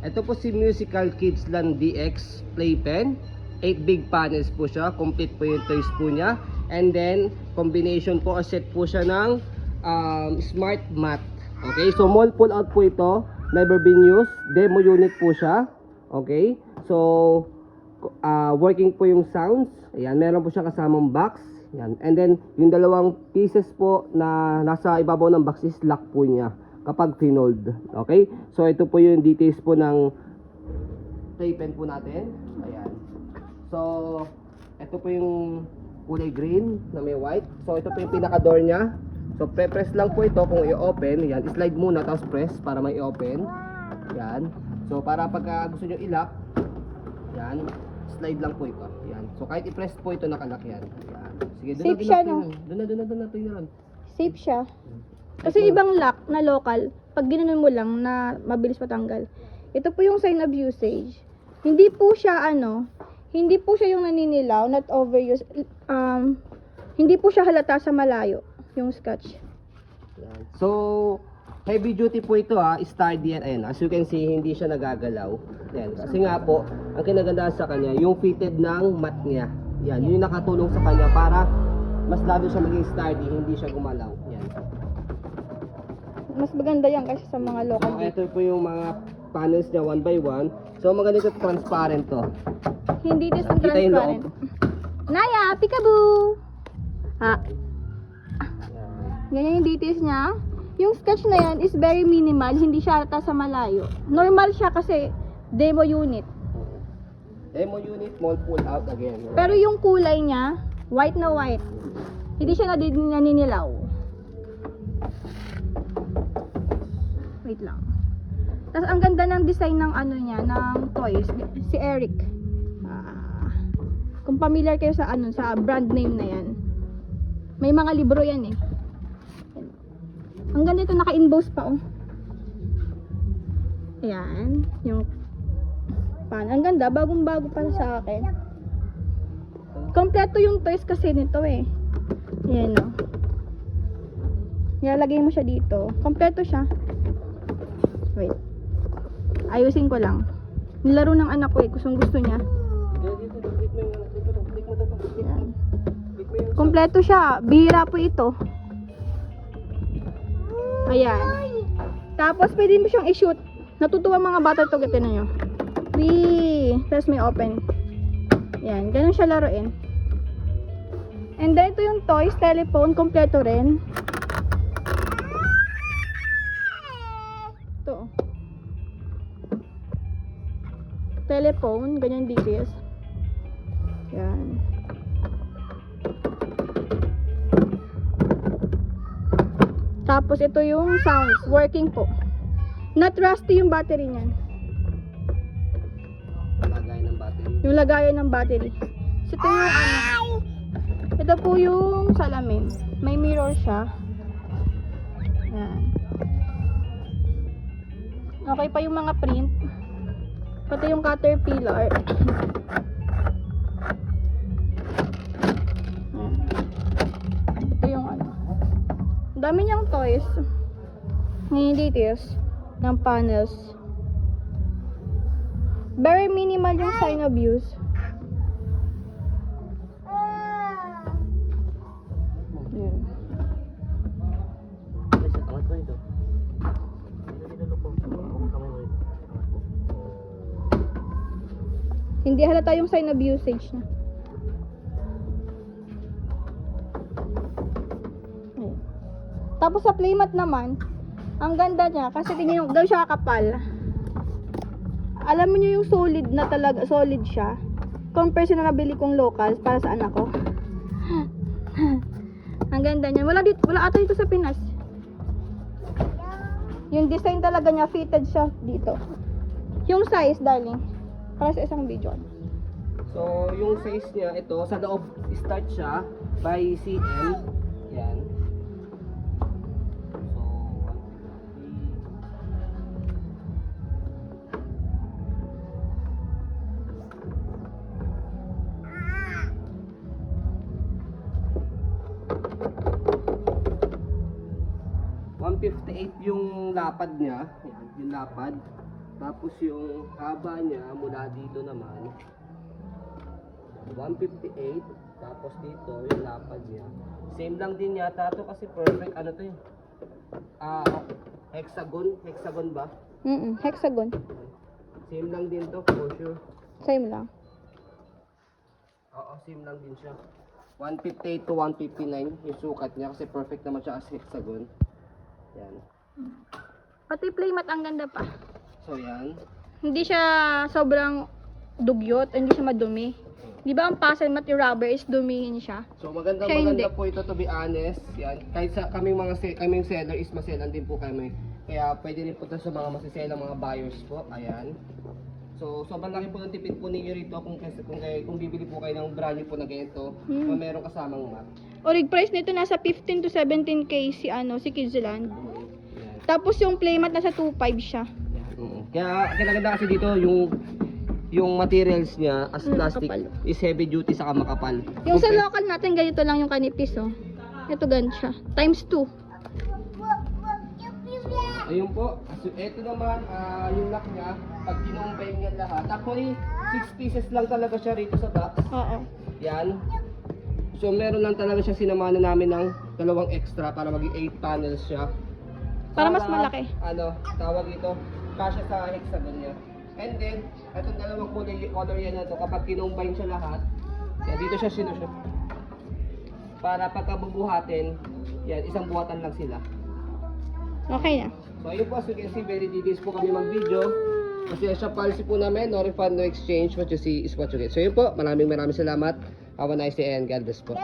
Ito po si Musical Kidsland DX Playpen. 8 big panels po siya. Complete po yung toys po niya. And then, combination po o set po siya ng smart mat. Okay, so mall pull out po ito. Never been used. Demo unit po siya. Okay, so working po yung sounds. Ayan, meron po siya kasamang box. Ayan. And then, yung dalawang pieces po na nasa ibabaw ng box is lock po niya kapag pinold. Okay, so ito po yung details po ng playpen po natin. Ayan. So, ito po yung kulay green na may white. So, ito po yung pinaka-door niya. So, pre-press lang po ito kung i-open. Yan, slide muna tapos press para may i-open. Yan. So, para pagka gusto nyo i-lock, yan, slide lang po ito. Yan. So, kahit i-press po ito, nakalock yan. Yan. Sige, Safe siya, no? Doon na. Safe siya. Kasi ibang lock na local, pag ginanon mo lang na mabilis matanggal. Ito po yung sign of usage. Hindi po siya hindi po siya yung naninilaw, not overuse. Hindi po siya halata sa malayo, yung scotch. Yan. So, heavy duty po ito sturdy yan. Ayan, as you can see, hindi siya nagagalaw. Yan. Kasi nga po, ang kinagandaan sa kanya, yung fitted ng mat niya. Yan, yun yung nakatulong sa kanya para mas lalo siya maging sturdy, hindi siya gumalaw. Yan. Mas maganda yan kasi sa mga local. So, ito po yung mga panels niya one by one. So, maganda ito, transparent to. Hindi this Kita yung transparent. loob. Naya, peekaboo! Ganyan yung details niya. Yung sketch na yan is very minimal, hindi siya halata sa malayo. Normal siya kasi demo unit. Demo unit, mall pull out again. Pero yung kulay niya, white na white. Hindi siya naninilaw. Wait lang. Tapos ang ganda ng design ng niya, ng toys. Si Eric. Kung familiar kayo sa sa brand name na yan. May mga libro yan eh. Ang ganda ito, naka-inbox pa Ayan, yung ang ganda, bagong-bago para sa akin. Kompleto yung toys kasi nito eh. Ayan Nilalagay mo siya dito. Kompleto siya. Wait. Ayusin ko lang. Nilaro ng anak ko eh, gusto niya. Ayan. Kompleto siya. Bihira po ito. Ayan. Tapos pwede mo siyang i-shoot. Natutuwa mga bata to, gatin na nyo. Wee! Tapos may open. Ayan. Ganun siya laruin. And then ito yung toys, telephone, kompleto rin. Ito. Telephone, ganyan details. Ayan. Tapos ito yung sounds, working po. Not rusty yung battery niyan. Lagayan ng battery. Yung lagayan ng battery. So ito yung ito po yung salamin. May mirror siya. Yan. Okay pa yung mga print. Pati yung caterpillar. Ito yung dami niyang toys. Ngayon details ng panels. Very minimal yung sign of use. Ayan. Hindi halata yung sign of usage niya. Ayan. Tapos sa playmat naman, ang ganda niya kasi tingnan yung daw siya kapal. Alam niyo yung solid na talaga, solid siya. Compare sa nabili kong local para sa anak ko. Ang ganda niya. Wala ata dito sa Pinas. Yung design talaga niya, fitted siya dito. Yung size, darling, para sa isang video. So, yung size niya, ito, sa loob, start siya by cm. Yan. So, 158 yung lapad niya. Yan, yung lapad. Tapos yung haba niya mula dito naman 158. Tapos dito yung lapad niya. Same lang din yata to kasi perfect ano to eh. Hexagon ba? Hexagon. Same lang din to for sure. Same lang. Oo, same lang din siya. 158 to 159 yung sukat niya kasi perfect naman siya as hexagon. Yan. Pati playmat ang ganda pa. So yan. Hindi siya sobrang dugyot, hindi siya madumi. Di ba ang puzzle mat yung rubber is dumihin siya? So maganda Siya maganda hindi. po ito to be honest. Yan. Kahit sa kaming kaming seller is maselan din po kami. Kaya pwede rin po ito sa mga masiselang mga buyers po. Ayan. So sobrang laki po ng tipid po ninyo rito kung bibili po kayo ng brand new po na ganito na meron kasamang mat. Orig price nito nasa 15 to 17k si Kidsland. Yan. Tapos yung playmat nasa 2.5 siya. Kaya kinaganda kasi dito yung materials niya as plastic Makapal. is heavy duty saka makapal. Yung sa local natin ganito lang yung kanipis oh. Ito ganito siya. Times 2. Ayun po. So, ito naman yung lock niya pag kinumpay niya lahat. Actually 6 pieces lang talaga siya rito sa box. Oo. Yan. So meron lang talaga siya sinamanan namin ng dalawang extra para maging 8 panels siya. Para mas malaki. Ano, tawag ito, kasya sa hexagon niya. And then, itong dalawang color yan na to, kapag kinumbine siya lahat, yan, dito siya sinushoot. Para pagkabubuhatin, yan, isang buhatan lang sila. Okay na. So ayun po, as you can see, very details po kami mag-video. Kasi sa policy po namin, no refund, no exchange, what you see is what you get. So yun po, maraming salamat. Have a nice day and God bless po.